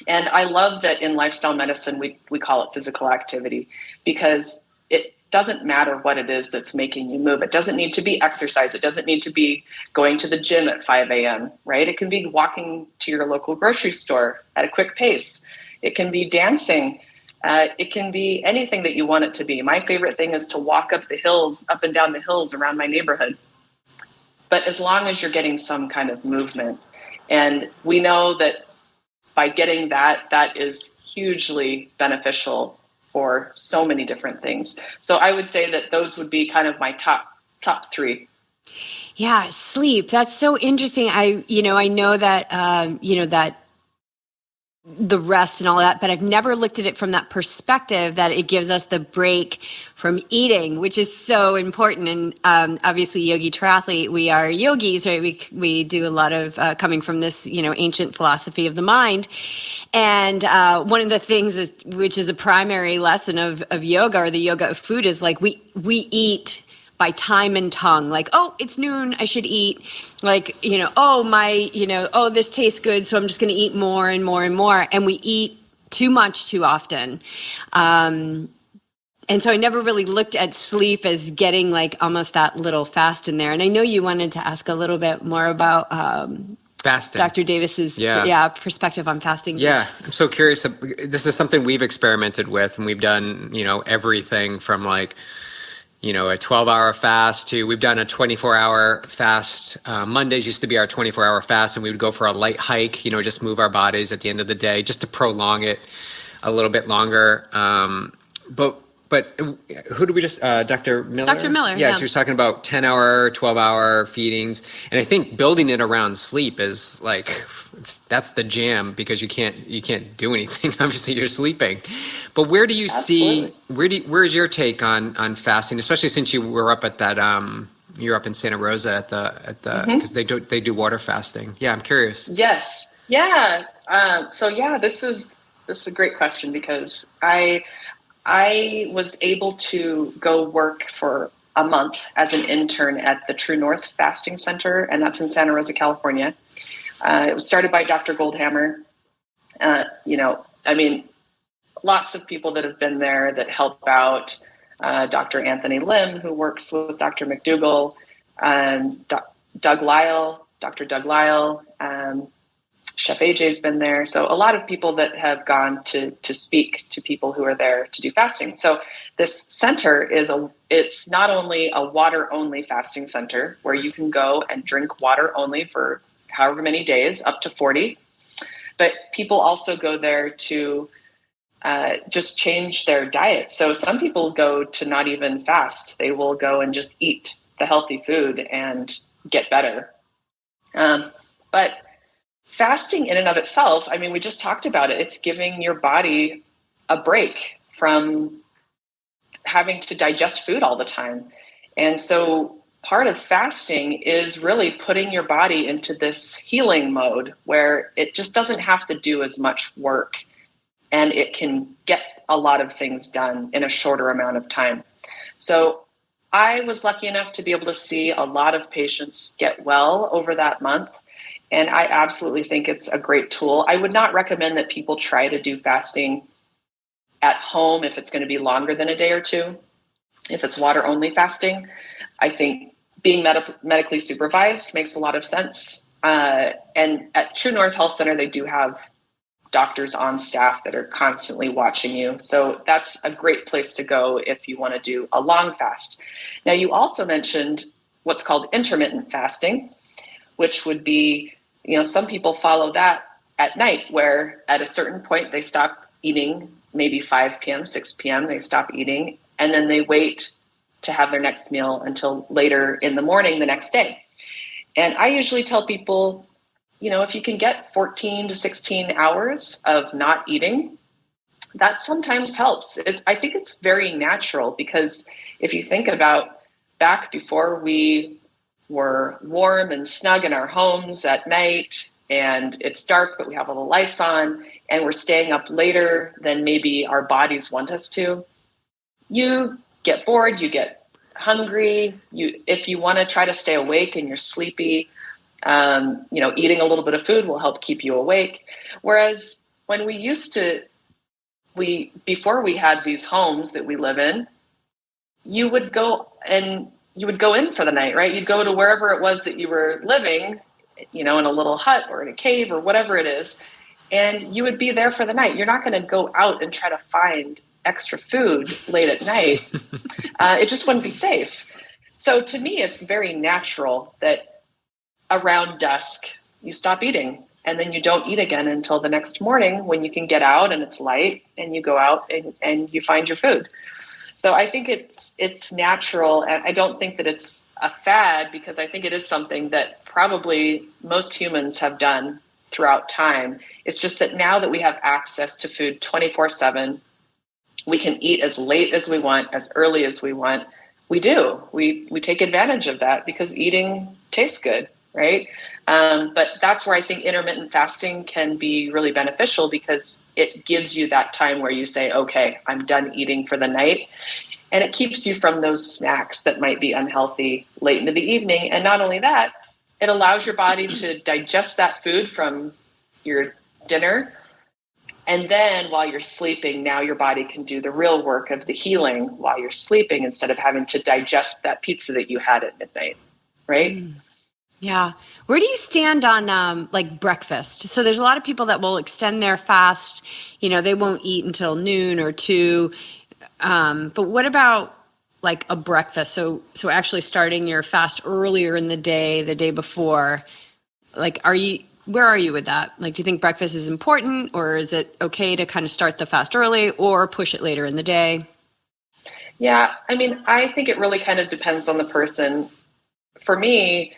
[SPEAKER 1] And I love that in lifestyle medicine, we call it physical activity, because it doesn't matter what it is that's making you move. It doesn't need to be exercise. It doesn't need to be going to the gym at 5 a.m., right? It can be walking to your local grocery store at a quick pace. It can be dancing. It can be anything that you want it to be. My favorite thing is to walk up and down the hills around my neighborhood. But as long as you're getting some kind of movement, and we know that by getting that is hugely beneficial for so many different things. So I would say that those would be kind of my top three.
[SPEAKER 2] Yeah, sleep. That's so interesting. I know that, that the rest and all that, but I've never looked at it from that perspective that it gives us the break from eating, which is so important. And obviously, yogi triathlete, we are yogis, right? We do a lot of coming from this, ancient philosophy of the mind. And one of the things which is a primary lesson of yoga, or the yoga of food, is like we eat by time and tongue, like, oh, it's noon, I should eat. Like, this tastes good, so I'm just going to eat more and more and more. And we eat too much too often. And so I never really looked at sleep as getting like almost that little fast in there. And I know you wanted to ask a little bit more about
[SPEAKER 3] fasting.
[SPEAKER 2] Dr. Davis's perspective on fasting.
[SPEAKER 3] Yeah, I'm so curious. This is something we've experimented with, and we've done, everything from like, a 12-hour fast to we've done a 24-hour fast. Mondays used to be our 24-hour fast, and we would go for a light hike, just move our bodies at the end of the day just to prolong it a little bit longer. But who did we just, Dr. Miller?
[SPEAKER 2] Dr. Miller,
[SPEAKER 3] yeah. She was talking about 10-hour, 12-hour feedings. And I think building it around sleep is like, that's the jam, because you can't do anything. Obviously, you're sleeping. But where do you see, where's your take on fasting, especially since you were up at that, you're up in Santa Rosa at the because they do water fasting. Yeah, I'm curious.
[SPEAKER 1] Yes. Yeah. This is a great question, because I was able to go work for a month as an intern at the True North Fasting Center, and that's in Santa Rosa, California. It was started by Dr. Goldhamer. Lots of people that have been there that help out. Dr. Anthony Lim, who works with Dr. McDougall, Doug Lyle, Dr. Doug Lyle, Chef AJ's been there. So a lot of people that have gone to speak to people who are there to do fasting. So this center it's not only a water only fasting center where you can go and drink water only for however many days, up to 40, but people also go there to just change their diet. So some people go to not even fast. They will go and just eat the healthy food and get better. But fasting in and of itself, we just talked about it. It's giving your body a break from having to digest food all the time. And so part of fasting is really putting your body into this healing mode where it just doesn't have to do as much work, and it can get a lot of things done in a shorter amount of time. So I was lucky enough to be able to see a lot of patients get well over that month. And I absolutely think it's a great tool. I would not recommend that people try to do fasting at home if it's going to be longer than a day or two. If it's water only fasting, I think being medically supervised makes a lot of sense. And at True North Health Center, they do have doctors on staff that are constantly watching you. So that's a great place to go if you want to do a long fast. Now, you also mentioned what's called intermittent fasting, which would be, some people follow that at night, where at a certain point they stop eating, maybe 5 p.m., 6 p.m., they stop eating, and then they wait to have their next meal until later in the morning the next day. And I usually tell people, if you can get 14 to 16 hours of not eating, that sometimes helps. I think it's very natural, because if you think about back before we were warm and snug in our homes at night and it's dark, but we have all the lights on and we're staying up later than maybe our bodies want us to, you get bored, you get hungry. If you want to try to stay awake and you're sleepy, eating a little bit of food will help keep you awake. Whereas when before we had these homes that we live in, you would go in for the night, right? You'd go to wherever it was that you were living, in a little hut or in a cave or whatever it is, and you would be there for the night. You're not going to go out and try to find extra food late at night. It just wouldn't be safe. So to me, it's very natural that around dusk, you stop eating, and then you don't eat again until the next morning when you can get out and it's light and you go out and you find your food. So I think it's natural, and I don't think that it's a fad, because I think it is something that probably most humans have done throughout time. It's just that now that we have access to food 24/7, we can eat as late as we want, as early as we want. We do. We take advantage of that because eating tastes good, right? But that's where I think intermittent fasting can be really beneficial, because it gives you that time where you say, okay, I'm done eating for the night. And it keeps you from those snacks that might be unhealthy late into the evening. And not only that, it allows your body to digest that food from your dinner. And then while you're sleeping, now your body can do the real work of the healing while you're sleeping, instead of having to digest that pizza that you had at midnight, right?
[SPEAKER 2] Mm. Yeah. Where do you stand on breakfast? So there's a lot of people that will extend their fast. They won't eat until noon or 2. But what about like a breakfast? So actually starting your fast earlier in the day before, where are you with that? Do you think breakfast is important, or is it okay to kind of start the fast early or push it later in the day?
[SPEAKER 1] Yeah. I think it really kind of depends on the person. For me,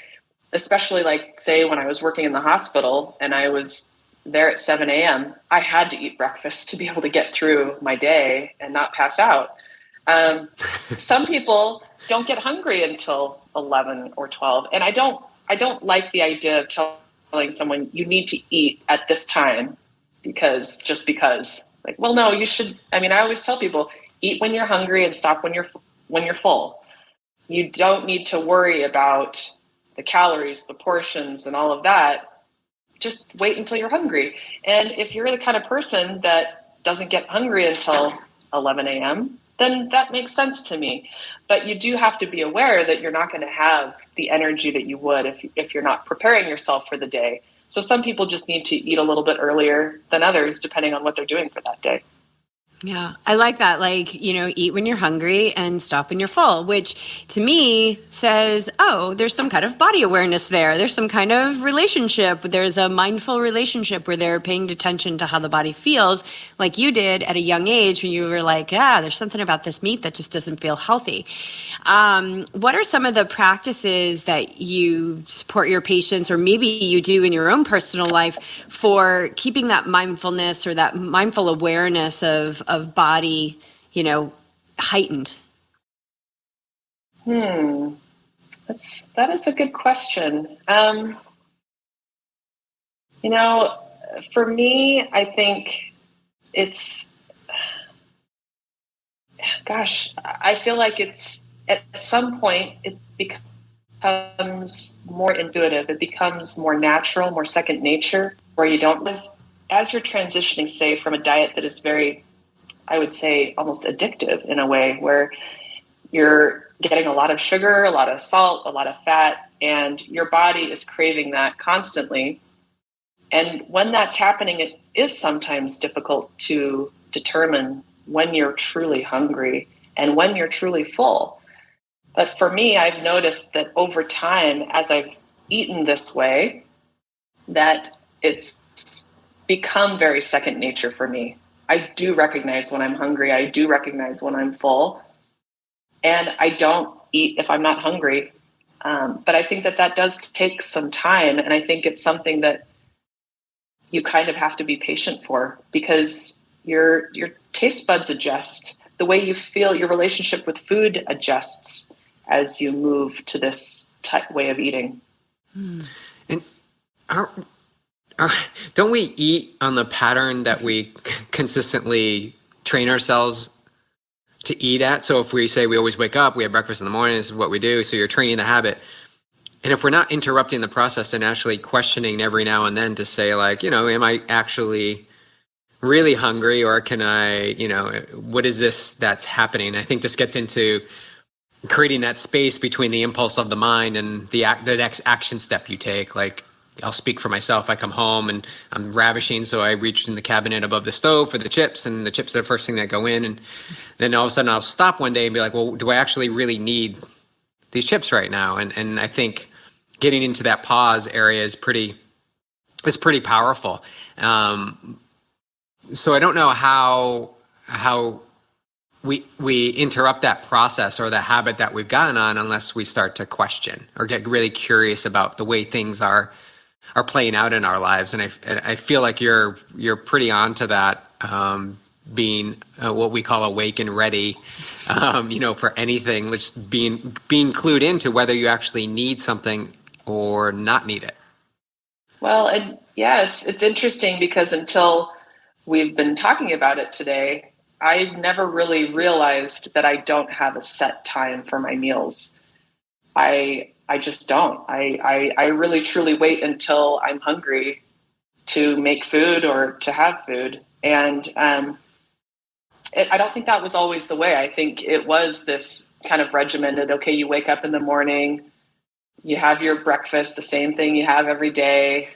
[SPEAKER 1] especially say when I was working in the hospital and I was there at 7 a.m., I had to eat breakfast to be able to get through my day and not pass out. Some people don't get hungry until 11 or 12. And I don't like the idea of telling someone you need to eat at this time because. Well, no, you should. I always tell people, eat when you're hungry and stop when you're full. You don't need to worry about the calories, the portions, and all of that. Just wait until you're hungry. And if you're the kind of person that doesn't get hungry until 11 a.m., then that makes sense to me. But you do have to be aware that you're not going to have the energy that you would if you're not preparing yourself for the day. So some people just need to eat a little bit earlier than others, depending on what they're doing for that day.
[SPEAKER 2] Yeah, I like that. Eat when you're hungry and stop when you're full, which to me says, oh, there's some kind of body awareness there. There's some kind of relationship. There's a mindful relationship where they're paying attention to how the body feels, like you did at a young age when you were like, there's something about this meat that just doesn't feel healthy. What are some of the practices that you support your patients, or maybe you do in your own personal life, for keeping that mindfulness or that mindful awareness of body, heightened?
[SPEAKER 1] That is a good question. For me, I think I feel like it's at some point it becomes more intuitive. It becomes more natural, more second nature, where you don't, as you're transitioning, say, from a diet that is very, I would say, almost addictive in a way, where you're getting a lot of sugar, a lot of salt, a lot of fat, and your body is craving that constantly. And when that's happening, it is sometimes difficult to determine when you're truly hungry and when you're truly full. But for me, I've noticed that over time, as I've eaten this way, that it's become very second nature for me. I do recognize when I'm hungry. I do recognize when I'm full. And I don't eat if I'm not hungry. But I think that does take some time. And I think it's something that you kind of have to be patient for, because your taste buds adjust. The way you feel, your relationship with food adjusts as you move to this way of eating.
[SPEAKER 3] And don't we eat on the pattern that we consistently train ourselves to eat at? So if we say we always wake up, we have breakfast in the morning, this is what we do. So you're training the habit. And if we're not interrupting the process and actually questioning every now and then to say, like, am I actually really hungry, or can I, what is this that's happening? I think this gets into creating that space between the impulse of the mind and the next action step you take. Like, I'll speak for myself. I come home and I'm ravishing, so I reach in the cabinet above the stove for the chips, and the chips are the first thing that go in. And then all of a sudden I'll stop one day and be like, well, do I actually really need these chips right now? And I think getting into that pause area is pretty powerful. So I don't know how we interrupt that process or the habit that we've gotten on unless we start to question or get really curious about the way things are playing out in our lives. And I feel like you're pretty on to that, being what we call awake and ready, for anything, just being clued into whether you actually need something or not need it.
[SPEAKER 1] Well, and yeah, it's interesting, because until we've been talking about it today, I never really realized that I don't have a set time for my meals. I just don't. I really truly wait until I'm hungry to make food or to have food. And I don't think that was always the way. I think it was this kind of regimented, okay, you wake up in the morning, you have your breakfast, the same thing you have every day.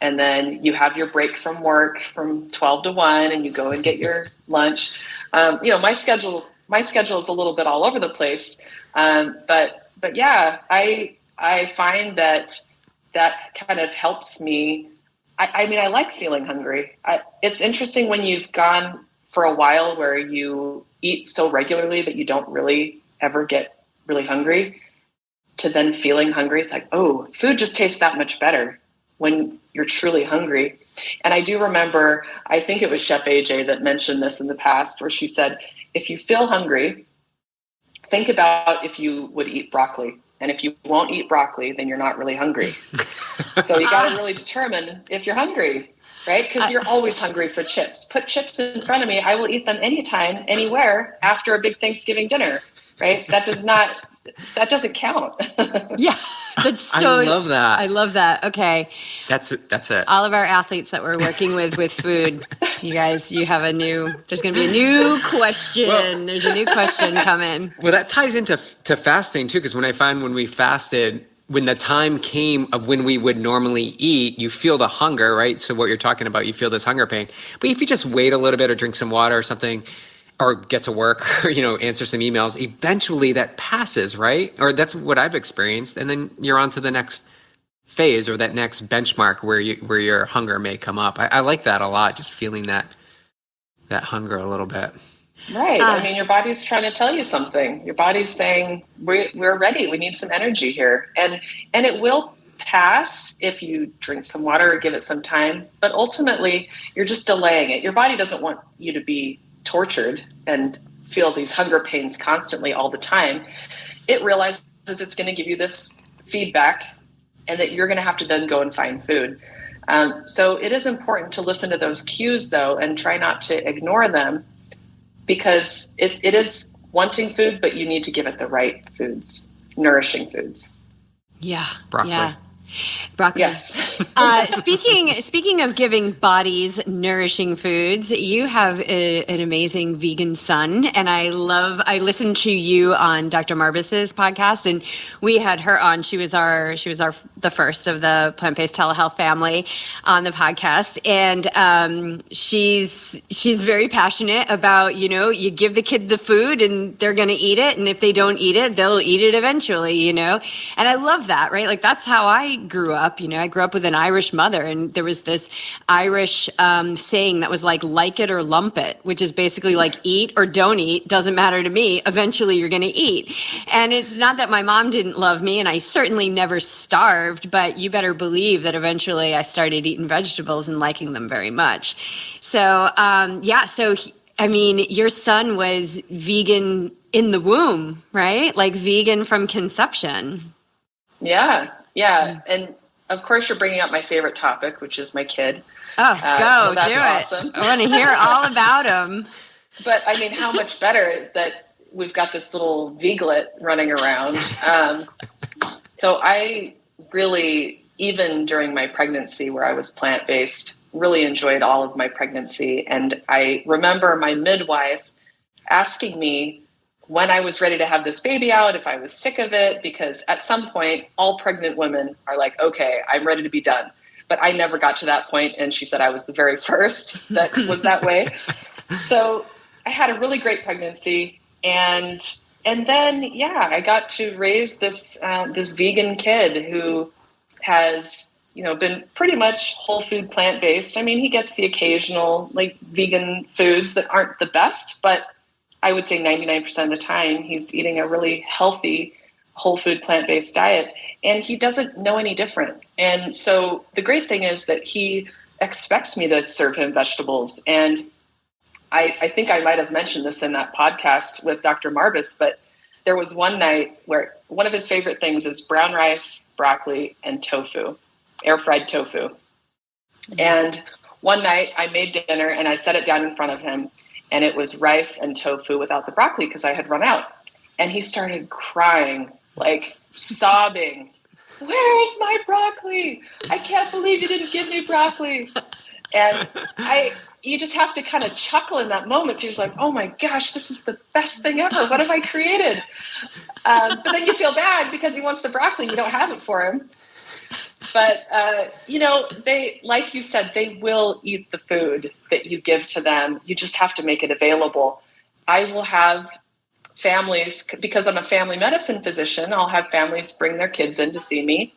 [SPEAKER 1] And then you have your break from work from 12 to 1, and you go and get your lunch. My schedule is a little bit all over the place. But yeah, I find that kind of helps me. I mean, I like feeling hungry. It's interesting when you've gone for a while where you eat so regularly that you don't really ever get really hungry, to then feeling hungry. It's like, oh, food just tastes that much better when you're truly hungry. And I do remember, I think it was Chef AJ that mentioned this in the past, where she said, if you feel hungry, think about if you would eat broccoli. And if you won't eat broccoli, then you're not really hungry. So you got to really determine if you're hungry, right? Because you're always hungry for chips. Put chips in front of me. I will eat them anytime, anywhere, after a big Thanksgiving dinner, right? That doesn't count.
[SPEAKER 2] Yeah, that's so.
[SPEAKER 3] I love that.
[SPEAKER 2] I love that. Okay.
[SPEAKER 3] That's it.
[SPEAKER 2] All of our athletes that we're working with food, you guys, there's going to be a new question. Well, there's a new question coming.
[SPEAKER 3] Well, that ties into fasting too, because when we fasted, when the time came of when we would normally eat, you feel the hunger, right? So what you're talking about, you feel this hunger pain. But if you just wait a little bit or drink some water or something, or get to work, or, answer some emails, eventually that passes, right? Or that's what I've experienced. And then you're on to the next phase or that next benchmark where your hunger may come up. I like that a lot, just feeling that hunger a little bit.
[SPEAKER 1] Right. I mean, your body's trying to tell you something. Your body's saying, we're ready. We need some energy here. And it will pass if you drink some water or give it some time. But ultimately, you're just delaying it. Your body doesn't want you to be tortured and feel these hunger pains constantly all the time, it realizes it's going to give you this feedback and that you're going to have to then go and find food. So it is important to listen to those cues, though, and try not to ignore them, because it is wanting food, but you need to give it the right foods, nourishing foods.
[SPEAKER 2] Yeah.
[SPEAKER 3] Broccoli.
[SPEAKER 2] Yeah. Broccoli.
[SPEAKER 1] Yes.
[SPEAKER 2] Speaking of giving bodies nourishing foods, you have an amazing vegan son, and I listened to you on Dr. Marbus's podcast, and we had her on. She was the first of the Plant-Based Telehealth family on the podcast, and she's very passionate about, you give the kid the food and they're going to eat it, and if they don't eat it, they'll eat it eventually, and I love that, right? Like, that's how I grew up. I grew up with an Irish mother, and there was this Irish saying that was like it or lump it, which is basically like, eat or don't eat, doesn't matter to me. Eventually you're going to eat. And it's not that my mom didn't love me, and I certainly never starved, but you better believe that eventually I started eating vegetables and liking them very much. So, your son was vegan in the womb, right? Like vegan from conception.
[SPEAKER 1] Yeah. And of course, you're bringing up my favorite topic, which is my kid.
[SPEAKER 2] Oh,
[SPEAKER 1] so that's
[SPEAKER 2] do it.
[SPEAKER 1] awesome.
[SPEAKER 2] I want to hear all about him.
[SPEAKER 1] But I mean, how much better that we've got this little veaglet running around. So I really, even during my pregnancy where I was plant-based, really enjoyed all of my pregnancy. And I remember my midwife asking me when I was ready to have this baby out, if I was sick of it, because at some point, all pregnant women are like, okay, I'm ready to be done. But I never got to that point, and she said I was the very first that was that way. So I had a really great pregnancy, and then I got to raise this vegan kid who has been pretty much whole food plant-based. I mean, he gets the occasional like vegan foods that aren't the best, but I would say 99% of the time he's eating a really healthy whole food plant-based diet, and he doesn't know any different. And so the great thing is that he expects me to serve him vegetables. And I think I might have mentioned this in that podcast with Dr. Marbus, but there was one night where one of his favorite things is brown rice, broccoli, and tofu, air-fried tofu. And one night I made dinner and I set it down in front of him, and it was rice and tofu without the broccoli because I had run out. And he started crying, like sobbing, "Where's my broccoli? I can't believe you didn't give me broccoli." And you just have to kind of chuckle in that moment. You're just like, oh my gosh, this is the best thing ever. What have I created? But then you feel bad because he wants the broccoli and you don't have it for him. But, they, like you said, they will eat the food that you give to them. You just have to make it available. I will have families, because I'm a family medicine physician, I'll have families bring their kids in to see me.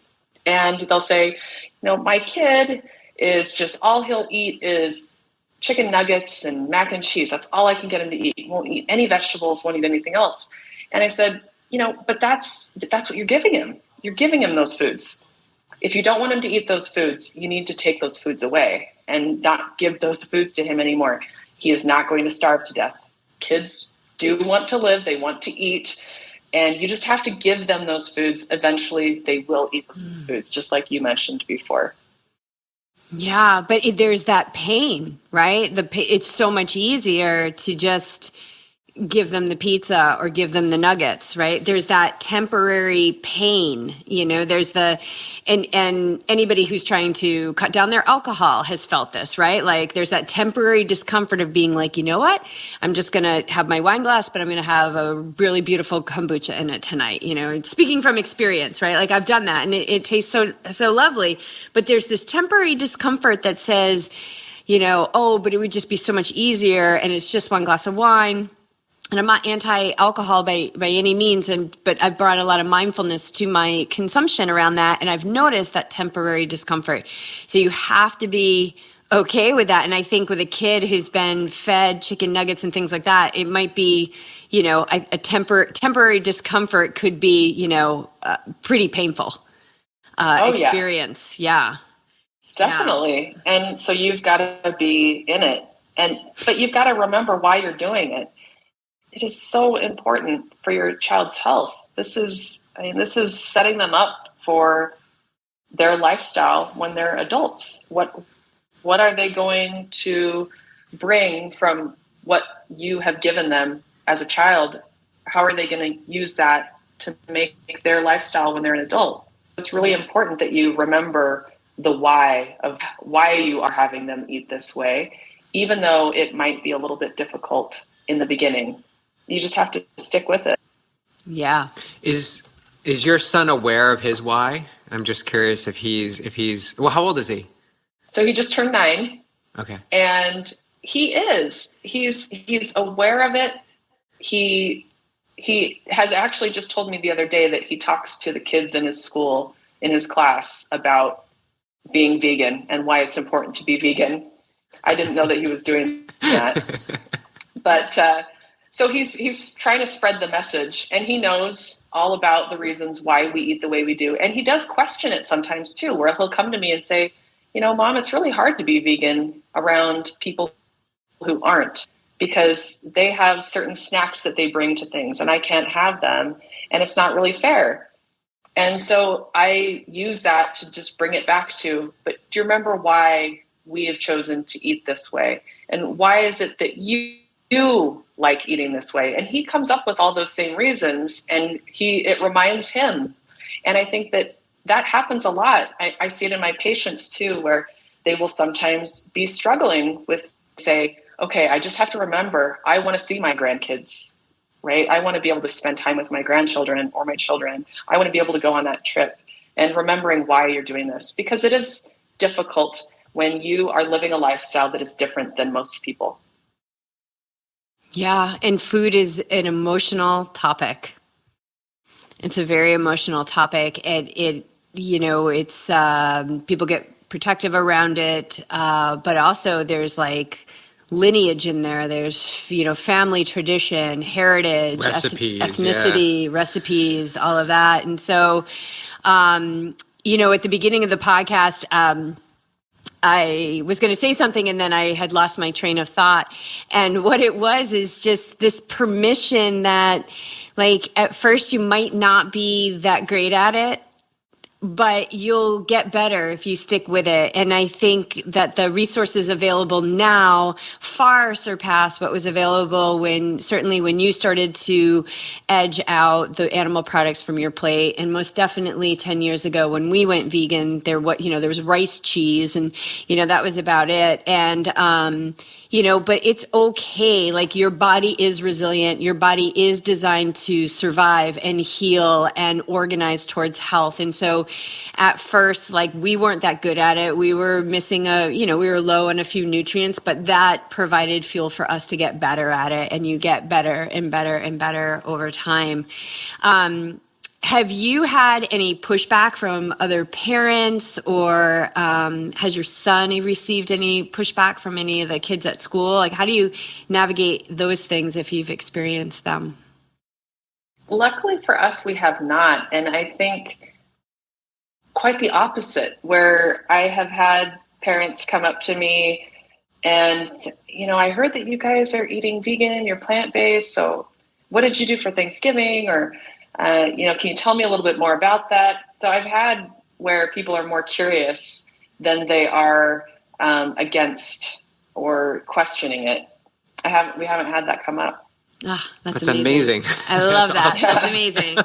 [SPEAKER 1] And they'll say, my kid is just, all he'll eat is chicken nuggets and mac and cheese. That's all I can get him to eat. He won't eat any vegetables, won't eat anything else. And I said, but that's what you're giving him. You're giving him those foods. If you don't want him to eat those foods, you need to take those foods away and not give those foods to him anymore. He is not going to starve to death. Kids do want to live. They want to eat. And you just have to give them those foods. Eventually, they will eat those foods, just like you mentioned before.
[SPEAKER 2] Yeah, but there's that pain, right? It's so much easier to just give them the pizza or give them the nuggets, right? There's that temporary pain, there's and anybody who's trying to cut down their alcohol has felt this, right? Like there's that temporary discomfort of being like, you know what? I'm just going to have my wine glass, but I'm going to have a really beautiful kombucha in it tonight, speaking from experience, right? Like I've done that and it tastes so lovely, but there's this temporary discomfort that says, oh, but it would just be so much easier. And it's just one glass of wine. And I'm not anti-alcohol by any means, but I've brought a lot of mindfulness to my consumption around that, and I've noticed that temporary discomfort. So you have to be okay with that. And I think with a kid who's been fed chicken nuggets and things like that, it might be, a temporary discomfort could be, pretty painful experience. Yeah.
[SPEAKER 1] Definitely. Yeah. And so you've got to be in it, but you've got to remember why you're doing it. it is so important for your child's health. This is setting them up for their lifestyle when they're adults. What are they going to bring from what you have given them as a child? How are they going to use that to make their lifestyle when they're an adult? It's really important that you remember the why of why you are having them eat this way, even though it might be a little bit difficult in the beginning. You just have to stick with it.
[SPEAKER 2] Yeah.
[SPEAKER 3] Is your son aware of his why? I'm just curious if he's well, how old is he?
[SPEAKER 1] So he just turned 9.
[SPEAKER 3] Okay.
[SPEAKER 1] And he's aware of it. He has actually just told me the other day that he talks to the kids in his school, in his class, about being vegan and why it's important to be vegan. I didn't know that he was doing that. But so he's trying to spread the message, and he knows all about the reasons why we eat the way we do. And he does question it sometimes too, where he'll come to me and say, Mom, it's really hard to be vegan around people who aren't, because they have certain snacks that they bring to things and I can't have them, and it's not really fair. And so I use that to just bring it back to, but do you remember why we have chosen to eat this way? And why is it that you like eating this way? And he comes up with all those same reasons, and it reminds him. And I think that happens a lot. I see it in my patients too, where they will sometimes be struggling with, say, okay, I just have to remember, I want to see my grandkids, right? I want to be able to spend time with my grandchildren or my children. I want to be able to go on that trip, and remembering why you're doing this, because it is difficult when you are living a lifestyle that is different than most people.
[SPEAKER 2] Yeah. And food is an emotional topic. It's a very emotional topic. And it's people get protective around it. But also there's like lineage in there. There's, family tradition, heritage,
[SPEAKER 3] recipes,
[SPEAKER 2] ethnicity, recipes, all of that. And so, at the beginning of the podcast, I was going to say something and then I had lost my train of thought. And what it was is just this permission that, like, at first you might not be that great at it, but you'll get better if you stick with it. And I think that the resources available now far surpass what was available certainly when you started to edge out the animal products from your plate. And most definitely 10 years ago when we went vegan, there was rice cheese, and, that was about it. And, but it's okay. Like, your body is resilient. Your body is designed to survive and heal and organize towards health. And so at first, like, we weren't that good at it. We were missing we were low on a few nutrients, but that provided fuel for us to get better at it. And you get better and better and better over time. Have you had any pushback from other parents, or has your son received any pushback from any of the kids at school? Like, how do you navigate those things if you've experienced them?
[SPEAKER 1] Luckily for us, we have not. And I think quite the opposite, where I have had parents come up to me and, I heard that you guys are eating vegan, you're plant-based. So what did you do for Thanksgiving? Or can you tell me a little bit more about that? So I've had where people are more curious than they are against or questioning it. We haven't had that come up.
[SPEAKER 2] Oh, that's
[SPEAKER 3] amazing.
[SPEAKER 2] I love that.
[SPEAKER 3] Awesome.
[SPEAKER 2] That's amazing.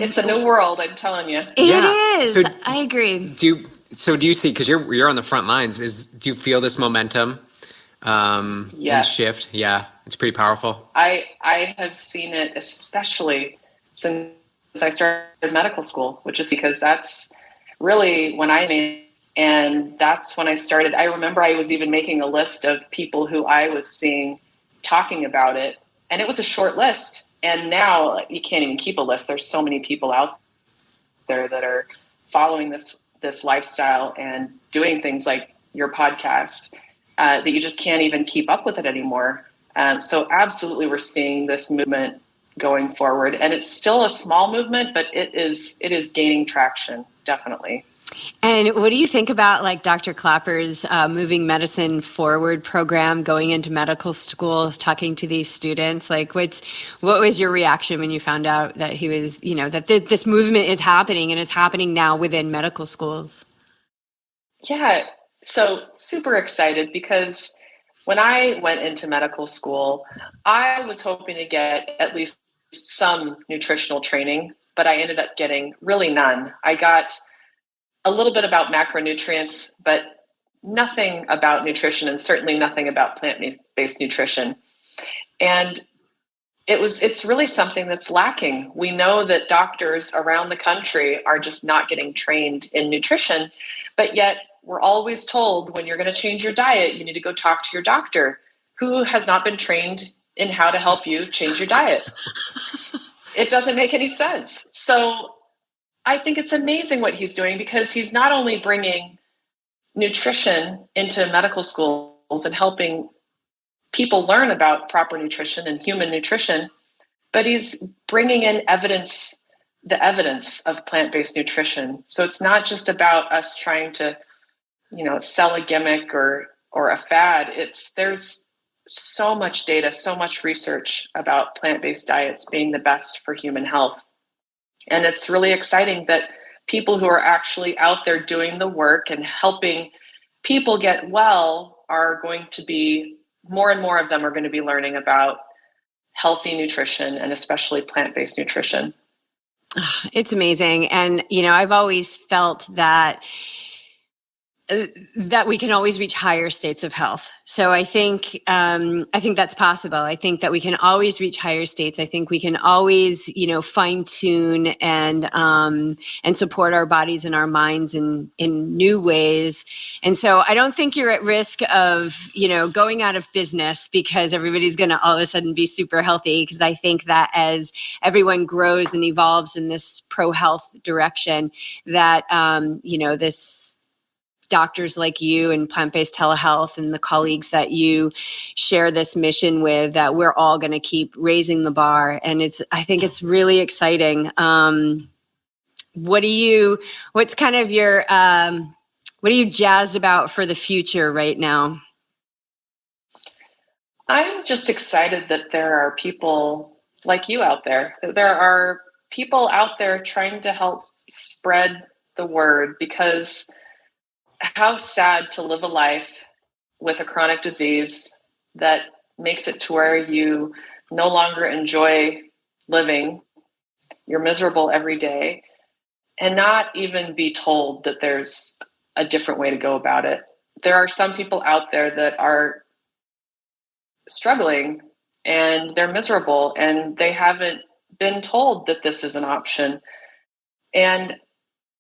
[SPEAKER 1] It's a new world, I'm telling you.
[SPEAKER 2] It is. So, I agree.
[SPEAKER 3] Do you see, because you're on the front lines, do you feel this momentum and shift? Yeah, it's pretty powerful.
[SPEAKER 1] I have seen it, especially since I started medical school, which is because that's really when and that's when I started. I remember I was even making a list of people who I was seeing talking about it, and it was a short list. And now you can't even keep a list. There's so many people out there that are following this lifestyle and doing things like your podcast that you just can't even keep up with it anymore. So absolutely, we're seeing this movement going forward, and it's still a small movement, but it is gaining traction, definitely.
[SPEAKER 2] And what do you think about like Dr. Klaper's Moving Medicine Forward program, going into medical schools, talking to these students? Like, what was your reaction when you found out that he was, that this movement is happening and is happening now within medical schools?
[SPEAKER 1] Yeah, so super excited because when I went into medical school, I was hoping to get at least some nutritional training, but I ended up getting really none. I got a little bit about macronutrients, but nothing about nutrition, and certainly nothing about plant-based nutrition. And it's really something that's lacking. We know that doctors around the country are just not getting trained in nutrition, but yet we're always told when you're going to change your diet, you need to go talk to your doctor, who has not been trained in how to help you change your diet. It doesn't make any sense. So I think it's amazing what he's doing, because he's not only bringing nutrition into medical schools and helping people learn about proper nutrition and human nutrition, but he's bringing in the evidence of plant-based nutrition. So it's not just about us trying to, sell a gimmick or a fad. There's so much data, so much research about plant-based diets being the best for human health. And it's really exciting that people who are actually out there doing the work and helping people get well are going to be, more and more of them are going to be learning about healthy nutrition, and especially plant-based nutrition.
[SPEAKER 2] It's amazing. And, I've always felt that we can always reach higher states of health. So I think that's possible. I think that we can always reach higher states. I think we can always, fine tune and support our bodies and our minds in new ways. And so I don't think you're at risk of, going out of business because everybody's going to all of a sudden be super healthy. Because I think that as everyone grows and evolves in this pro-health direction, that, this doctors like you and Plant-Based Telehealth and the colleagues that you share this mission with, that we're all going to keep raising the bar. And I think it's really exciting. What are you jazzed about for the future right now?
[SPEAKER 1] I'm just excited that there are people like you out there. There are people out there trying to help spread the word, because how sad to live a life with a chronic disease that makes it to where you no longer enjoy living, you're miserable every day, and not even be told that there's a different way to go about it. There are some people out there that are struggling and they're miserable and they haven't been told that this is an option. And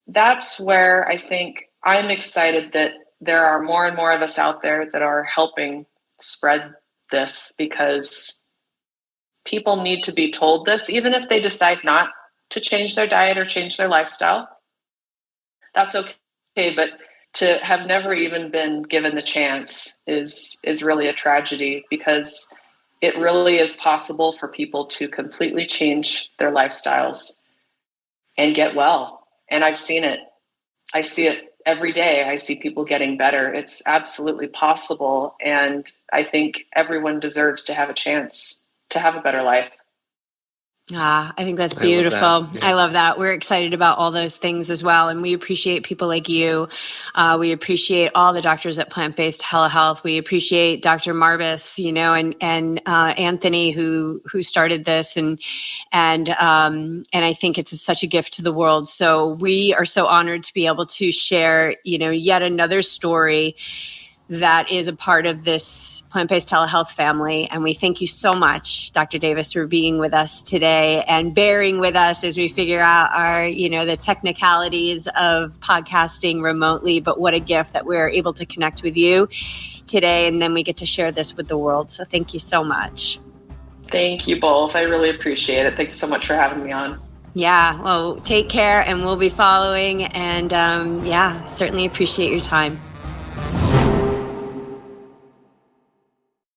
[SPEAKER 1] that's where I think I'm excited that there are more and more of us out there that are helping spread this, because people need to be told this, even if they decide not to change their diet or change their lifestyle. That's okay, but to have never even been given the chance is really a tragedy, because it really is possible for people to completely change their lifestyles and get well. And I've seen it. I see it every day. I see people getting better. It's absolutely possible. And I think everyone deserves to have a chance to have a better life.
[SPEAKER 2] I think that's beautiful. I love that. We're excited about all those things as well. And we appreciate people like you. We appreciate all the doctors at Plant-Based Telehealth. We appreciate Dr. Marbus, and Anthony who started this. And I think it's such a gift to the world. So we are so honored to be able to share, yet another story that is a part of this Plant-Based Telehealth family. And we thank you so much, Dr. Davis, for being with us today and bearing with us as we figure out the technicalities of podcasting remotely. But what a gift that we're able to connect with you today. And then we get to share this with the world. So thank you so much.
[SPEAKER 1] Thank you both. I really appreciate it. Thanks so much for having me on.
[SPEAKER 2] Yeah. Well, take care, and we'll be following. And certainly appreciate your time.